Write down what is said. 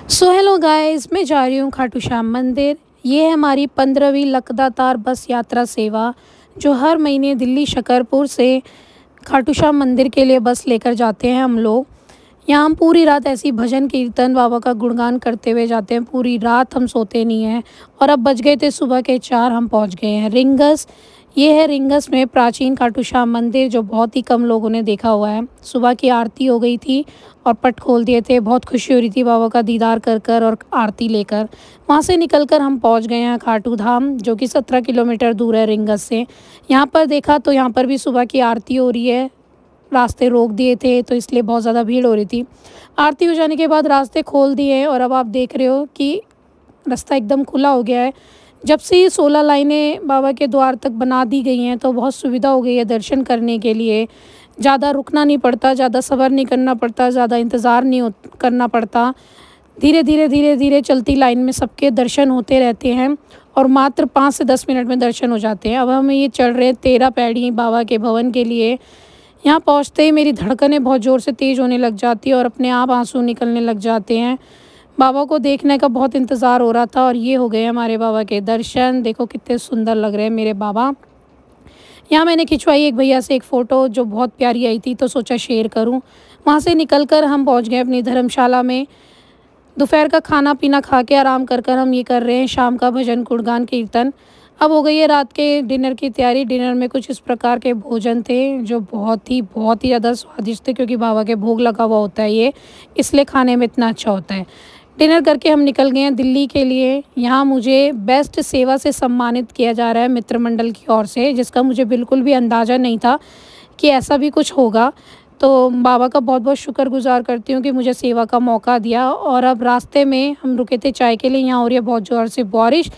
Hello guys, मैं जा रही हूँ खाटू श्याम मंदिर। ये है हमारी 15वीं लकदातार बस यात्रा सेवा, जो हर महीने दिल्ली शकरपुर से खाटू श्याम मंदिर के लिए बस लेकर जाते हैं हम लोग। यहाँ हम पूरी रात ऐसी भजन कीर्तन बाबा का गुणगान करते हुए जाते हैं। पूरी रात हम सोते नहीं हैं। और अब बज गए थे सुबह के 4, हम पहुँच गए हैं रिंगस। ये है रिंगस में प्राचीन खाटू श्याम मंदिर, जो बहुत ही कम लोगों ने देखा हुआ है। सुबह की आरती हो गई थी और पट खोल दिए थे। बहुत खुशी हो रही थी बाबा का दीदार कर और आरती लेकर। वहाँ से निकलकर हम पहुँच गए हैं खाटू धाम, जो कि 17 किलोमीटर दूर है रिंगस से। यहाँ पर देखा तो यहाँ पर भी सुबह की आरती हो रही है। रास्ते रोक दिए थे तो इसलिए बहुत ज़्यादा भीड़ हो रही थी। आरती हो जाने के बाद रास्ते खोल दिए हैं और अब आप देख रहे हो कि रास्ता एकदम खुला हो गया है। जब से ये 16 लाइनें बाबा के द्वार तक बना दी गई हैं तो बहुत सुविधा हो गई है दर्शन करने के लिए। ज़्यादा रुकना नहीं पड़ता, ज़्यादा सब्र नहीं करना पड़ता, ज़्यादा इंतज़ार नहीं करना पड़ता। धीरे धीरे चलती लाइन में सबके दर्शन होते रहते हैं और मात्र 5 से 10 मिनट में दर्शन हो जाते हैं। अब हम ये चल रहे हैं 13 पैड़ी बाबा के भवन के लिए। यहाँ पहुँचते ही मेरी धड़कनें बहुत ज़ोर से तेज़ होने लग जाती है और अपने आप आंसू निकलने लग जाते हैं। बाबा को देखने का बहुत इंतज़ार हो रहा था और ये हो गए हमारे बाबा के दर्शन। देखो कितने सुंदर लग रहे हैं मेरे बाबा। यहाँ मैंने खिंचवाई एक भैया से एक फ़ोटो, जो बहुत प्यारी आई थी, तो सोचा शेयर करूँ। वहाँ से निकलकर हम पहुँच गए अपनी धर्मशाला में। दोपहर का खाना पीना खा के आराम कर हम ये कर रहे हैं शाम का भजन गुणगान कीर्तन। अब हो गई है रात के डिनर की तैयारी। डिनर में कुछ इस प्रकार के भोजन थे जो बहुत ही ज़्यादा स्वादिष्ट थे, क्योंकि बाबा के भोग लगा हुआ होता है ये, इसलिए खाने में इतना अच्छा होता है। डिनर करके हम निकल गए हैं दिल्ली के लिए। यहाँ मुझे बेस्ट सेवा से सम्मानित किया जा रहा है मित्र मंडल की ओर से, जिसका मुझे बिल्कुल भी अंदाज़ा नहीं था कि ऐसा भी कुछ होगा। तो बाबा का बहुत बहुत शुक्रगुजार करती हूँ कि मुझे सेवा का मौका दिया। और अब रास्ते में हम रुके थे चाय के लिए। यहाँ हो रही है बहुत ज़ोर से बारिश।